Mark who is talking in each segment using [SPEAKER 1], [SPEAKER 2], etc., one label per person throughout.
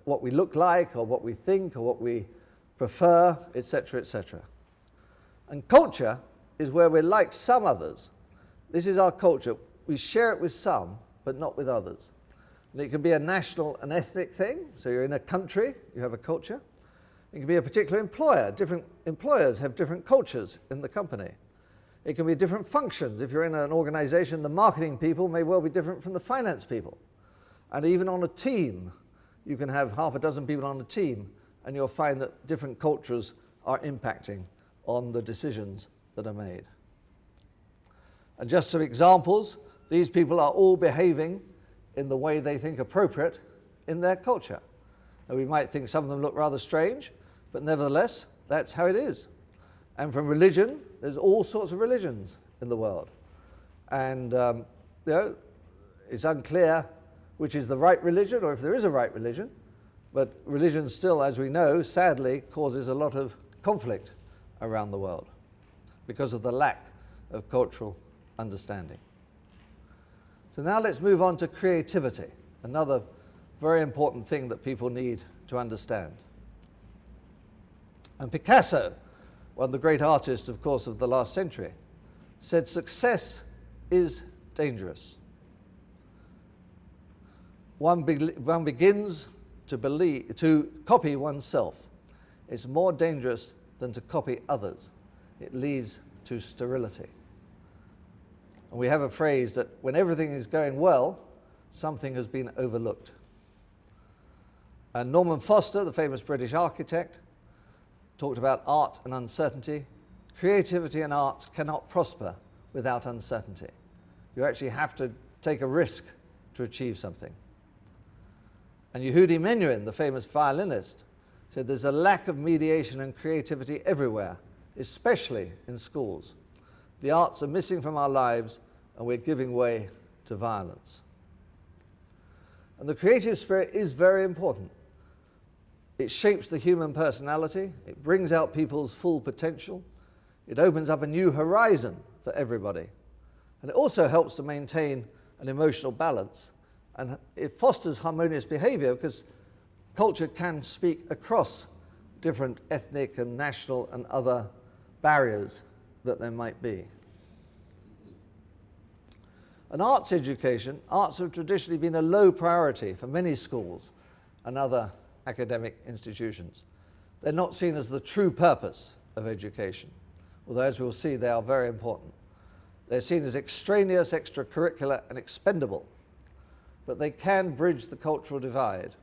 [SPEAKER 1] what we look like or what we think or what we prefer, etc., etc. And culture is where we're like some others. This is our culture. We share it with some, but not with others. And it can be a national and ethnic thing. So you're in a country, you have a culture. It can be a particular employer. Different employers have different cultures in the company. It can be different functions. If you're in an organization, the marketing people may well be different from the finance people. And even on a team, you can have half a dozen people on a team, and you'll find that different cultures are impacting on the decisions that are made. And just some examples, these people are all behaving in the way they think appropriate in their culture. And we might think some of them look rather strange, but nevertheless, that's how it is. And from religion, there's all sorts of religions in the world. And it's unclear which is the right religion, or if there is a right religion. But religion still, as we know, sadly, causes a lot of conflict around the world because of the lack of cultural understanding. So now let's move on to creativity, another very important thing that people need to understand. And Picasso, one of the great artists, of course, of the last century, said success is dangerous. One begins to copy oneself. It's more dangerous than to copy others. It leads to sterility. And we have a phrase that when everything is going well, something has been overlooked. And Norman Foster, the famous British architect, talked about art and uncertainty. Creativity and arts cannot prosper without uncertainty. You actually have to take a risk to achieve something. And Yehudi Menuhin, the famous violinist, said there's a lack of mediation and creativity everywhere, especially in schools. The arts are missing from our lives, and we're giving way to violence. And the creative spirit is very important. It shapes the human personality. It brings out people's full potential. It opens up a new horizon for everybody. And it also helps to maintain an emotional balance. And it fosters harmonious behavior because culture can speak across different ethnic and national and other barriers that there might be. An arts education, arts have traditionally been a low priority for many schools and other academic institutions. They're not seen as the true purpose of education, although as we'll see, they are very important. They're seen as extraneous, extracurricular, and expendable, but they can bridge the cultural divide.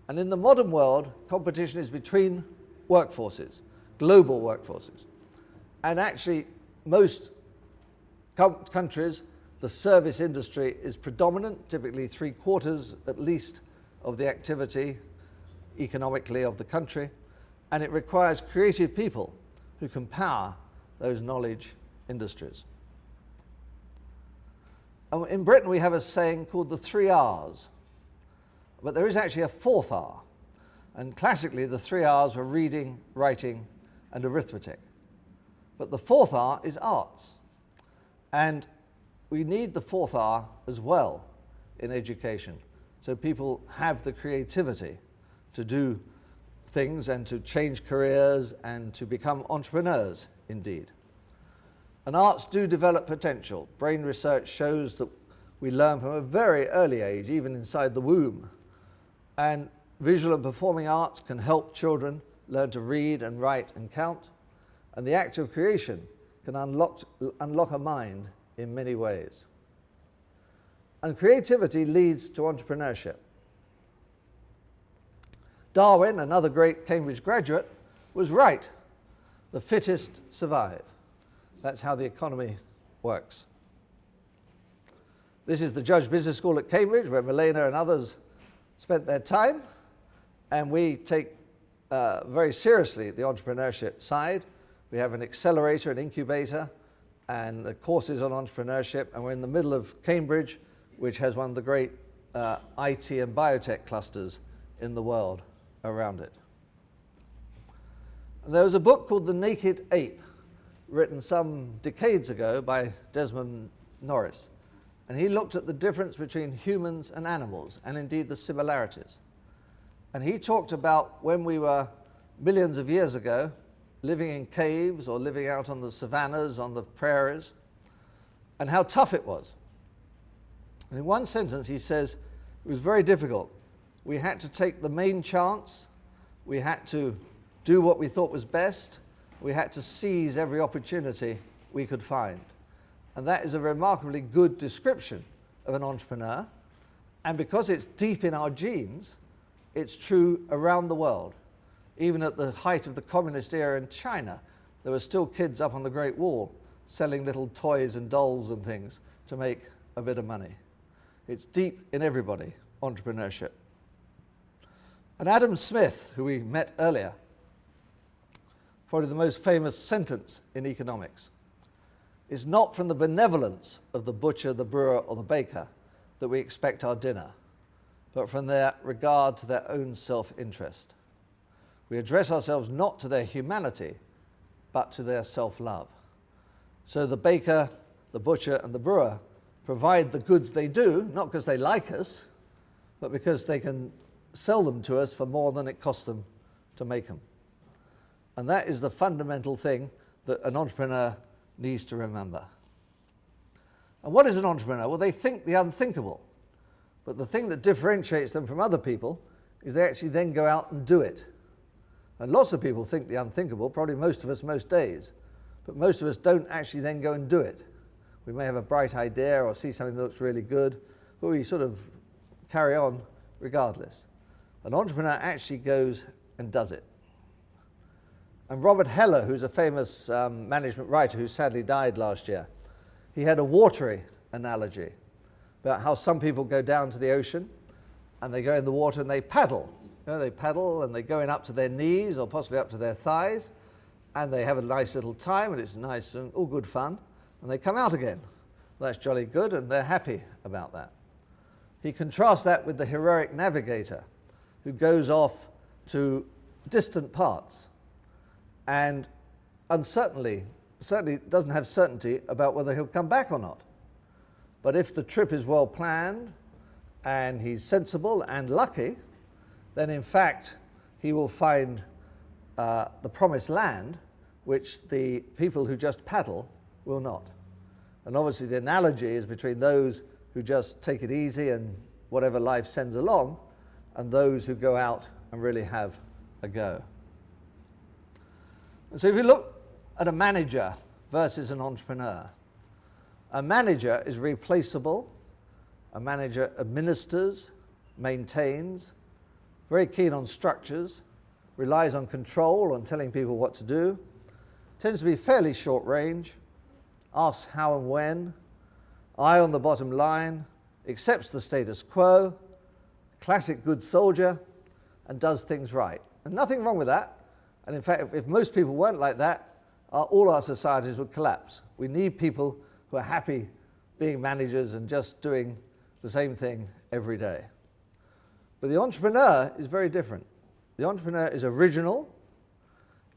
[SPEAKER 1] And in the modern world, competition is between workforces, global workforces. And actually, most countries, the service industry is predominant, typically 3/4 at least of the activity economically of the country, and it requires creative people who can power those knowledge industries. And in Britain we have a saying called the 3 R's, but there is actually a 4th R, and classically the 3 R's were reading, writing, and arithmetic. But the 4th R is arts, and we need the 4th R as well in education, so people have the creativity to do things and to change careers and to become entrepreneurs indeed. And arts do develop potential. Brain research shows that we learn from a very early age, even inside the womb. And visual and performing arts can help children learn to read and write and count. And the act of creation can unlock a mind in many ways. And creativity leads to entrepreneurship. Darwin, another great Cambridge graduate, was right. The fittest survive. That's how the economy works. This is the Judge Business School at Cambridge, where Milena and others spent their time, and we take very seriously the entrepreneurship side. We have an accelerator, an incubator, and courses on entrepreneurship, and we're in the middle of Cambridge, which has one of the great IT and biotech clusters in the world around it. And there was a book called The Naked Ape, written some decades ago by Desmond Norris. And he looked at the difference between humans and animals, and indeed the similarities. And he talked about when we were millions of years ago living in caves or living out on the savannas, on the prairies, and how tough it was. And in one sentence he says it was very difficult. We had to take the main chance, we had to do what we thought was best, we had to seize every opportunity we could find. And that is a remarkably good description of an entrepreneur. And because it's deep in our genes, it's true around the world. Even at the height of the communist era in China, there were still kids up on the Great Wall selling little toys and dolls and things to make a bit of money. It's deep in everybody, entrepreneurship. And Adam Smith, who we met earlier, probably the most famous sentence in economics, is not from the benevolence of the butcher, the brewer, or the baker that we expect our dinner, but from their regard to their own self-interest. We address ourselves not to their humanity, but to their self-love. So the baker, the butcher, and the brewer provide the goods they do, not because they like us, but because they can sell them to us for more than it costs them to make them. And that is the fundamental thing that an entrepreneur needs to remember. And what is an entrepreneur? Well, they think the unthinkable. But the thing that differentiates them from other people is they actually then go out and do it. And lots of people think the unthinkable, probably most of us most days, but most of us don't actually then go and do it. We may have a bright idea or see something that looks really good, but we sort of carry on regardless. An entrepreneur actually goes and does it. And Robert Heller, who's a famous management writer who sadly died last year, he had a watery analogy about how some people go down to the ocean and they go in the water and they paddle. You know, they paddle and they go in up to their knees or possibly up to their thighs, and they have a nice little time and it's nice and all good fun, and they come out again. Well, that's jolly good, and they're happy about that. He contrasts that with the heroic navigator who goes off to distant parts and certainly doesn't have certainty about whether he'll come back or not. But if the trip is well planned and he's sensible and lucky, then in fact he will find the promised land, which the people who just paddle will not. And obviously the analogy is between those who just take it easy and whatever life sends along, and those who go out and really have a go. And so if you look at a manager versus an entrepreneur, a manager is replaceable. A manager administers, maintains, very keen on structures, relies on control, on telling people what to do, tends to be fairly short range, asks how and when, eye on the bottom line, accepts the status quo, classic good soldier, and does things right. And nothing wrong with that. And in fact, if most people weren't like that, all our societies would collapse. We need people who are happy being managers and just doing the same thing every day. But the entrepreneur is very different. The entrepreneur is original,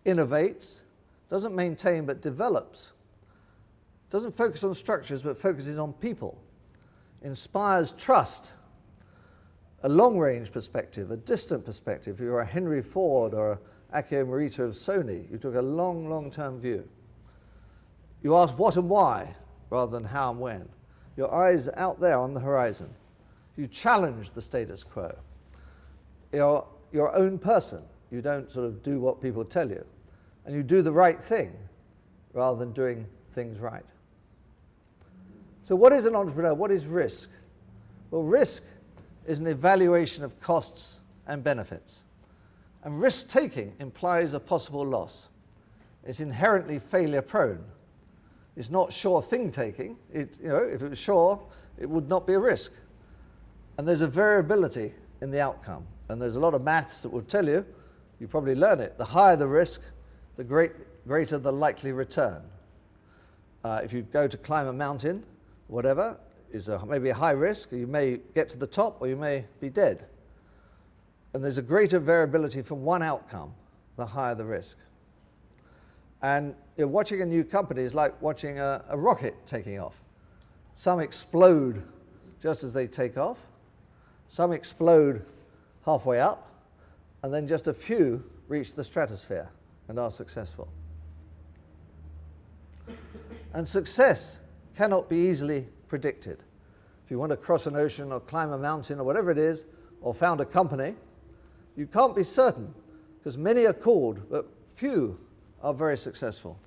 [SPEAKER 1] innovates, doesn't maintain but develops, doesn't focus on structures but focuses on people, inspires trust, a long-range perspective, a distant perspective. If you're a Henry Ford or a Akio Morita of Sony, you took a long, long-term view. You ask what and why rather than how and when. Your eyes are out there on the horizon. You challenge the status quo. You're your own person. You don't sort of do what people tell you. And you do the right thing rather than doing things right. So what is an entrepreneur? What is risk? Well, risk is an evaluation of costs and benefits. And risk-taking implies a possible loss. It's inherently failure-prone. It's not sure thing-taking. If it was sure, it would not be a risk. And there's a variability in the outcome. And there's a lot of maths that will tell you, you probably learn it, the higher the risk, the greater the likely return. If you go to climb a mountain, whatever, is maybe a high risk. You may get to the top or you may be dead. And there's a greater variability from one outcome, the higher the risk. And watching a new company is like watching a rocket taking off. Some explode just as they take off. Some explode halfway up. and then just a few reach the stratosphere and are successful. And success cannot be easily predicted. If you want to cross an ocean or climb a mountain or whatever it is, or found a company, you can't be certain, because many are called, but few are very successful.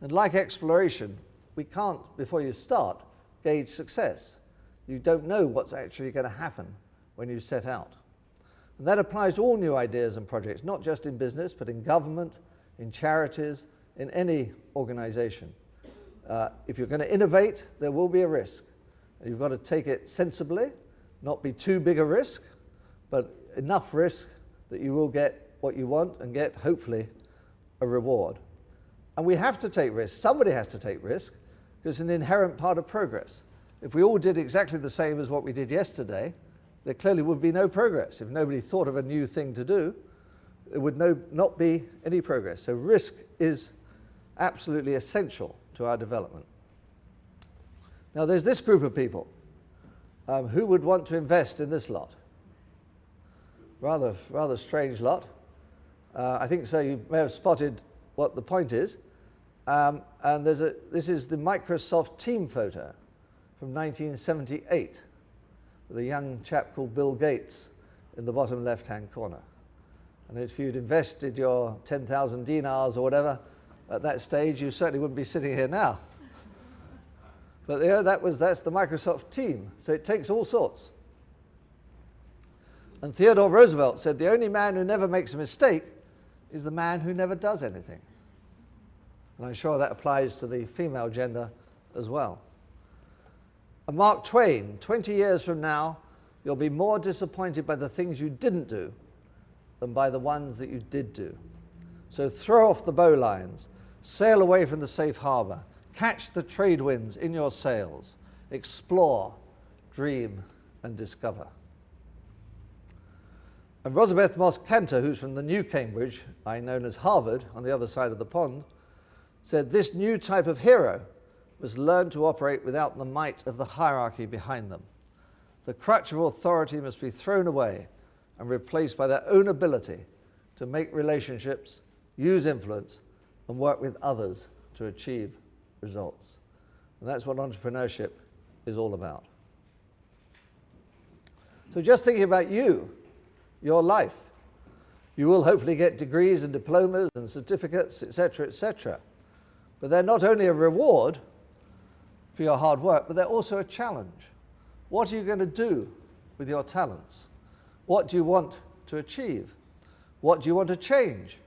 [SPEAKER 1] And like exploration, we can't, before you start, gauge success. You don't know what's actually going to happen when you set out. And that applies to all new ideas and projects, not just in business, but in government, in charities, in any organization. If you're going to innovate, there will be a risk. And you've got to take it sensibly, not be too big a risk, but enough risk that you will get what you want and get, hopefully, a reward. And we have to take risks. Somebody has to take risk, because it's an inherent part of progress. If we all did exactly the same as what we did yesterday, there clearly would be no progress. If nobody thought of a new thing to do, there would not be any progress. So risk is absolutely essential to our development. Now there's this group of people. Who would want to invest in this lot? Rather strange lot. I think so. You may have spotted what the point is. And this is the Microsoft team photo from 1978 with a young chap called Bill Gates in the bottom left-hand corner. And if you'd invested your 10,000 dinars or whatever at that stage, you certainly wouldn't be sitting here now. But that's the Microsoft team, so it takes all sorts. And Theodore Roosevelt said, the only man who never makes a mistake is the man who never does anything. And I'm sure that applies to the female gender as well. And Mark Twain, 20 years from now, you'll be more disappointed by the things you didn't do than by the ones that you did do. So throw off the bowlines, sail away from the safe harbor, catch the trade winds in your sails, explore, dream, and discover. And Rosabeth Moss Kanter, who's from the New Cambridge, known as Harvard, on the other side of the pond, said this new type of hero must learn to operate without the might of the hierarchy behind them. The crutch of authority must be thrown away and replaced by their own ability to make relationships, use influence, and work with others to achieve results. And that's what entrepreneurship is all about. So just thinking about you, your life, you will hopefully get degrees and diplomas and certificates, etc., etc. But they're not only a reward for your hard work, but they're also a challenge. What are you going to do with your talents? What do you want to achieve? What do you want to change?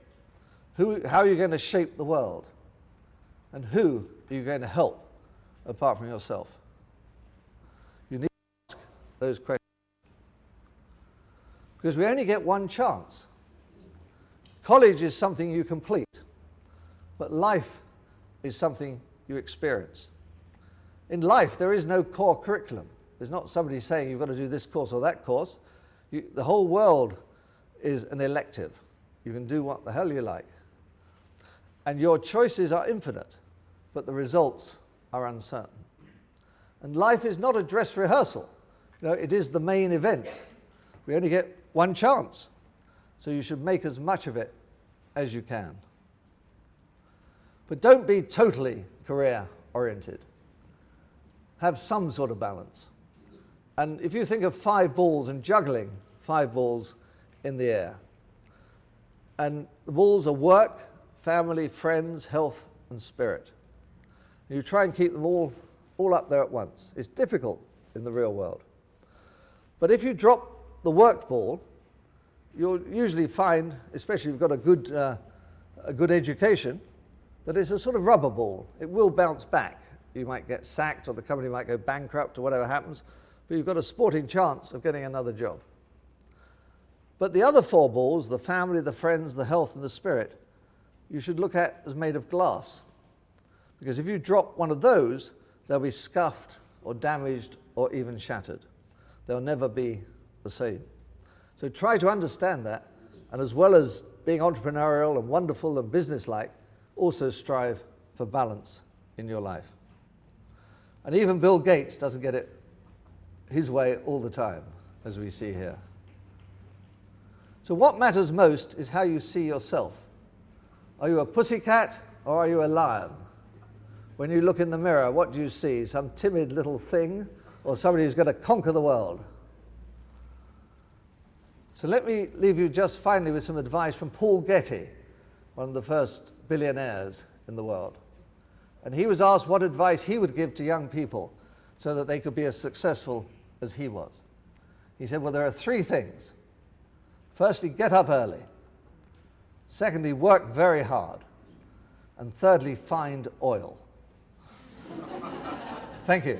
[SPEAKER 1] How are you going to shape the world? And who are you going to help apart from yourself? You need to ask those questions. Because we only get one chance. College is something you complete, but life is something you experience. In life, there is no core curriculum. There's not somebody saying you've got to do this course or that course. The whole world is an elective. You can do what the hell you like. And your choices are infinite, but the results are uncertain. And life is not a dress rehearsal. It is the main event. We only get one chance, so you should make as much of it as you can. But don't be totally career-oriented. Have some sort of balance. And if you think of 5 balls and juggling 5 balls in the air, and the balls are work, family, friends, health, and spirit. You try and keep them all up there at once. It's difficult in the real world. But if you drop the work ball, you'll usually find, especially if you've got a good education, that it's a sort of rubber ball. It will bounce back. You might get sacked or the company might go bankrupt or whatever happens, but you've got a sporting chance of getting another job. But the other 4 balls, the family, the friends, the health, and the spirit, you should look at as made of glass. Because if you drop one of those, they'll be scuffed or damaged or even shattered. They'll never be the same. So try to understand that, and as well as being entrepreneurial and wonderful and businesslike, also strive for balance in your life. And even Bill Gates doesn't get it his way all the time, as we see here. So what matters most is how you see yourself. Are you a pussycat or are you a lion? When you look in the mirror, what do you see? Some timid little thing or somebody who's going to conquer the world? So let me leave you just finally with some advice from Paul Getty, one of the first billionaires in the world. And he was asked what advice he would give to young people so that they could be as successful as he was. He said, well, there are three things. Firstly, get up early. Secondly, work very hard. And thirdly, find oil. Thank you.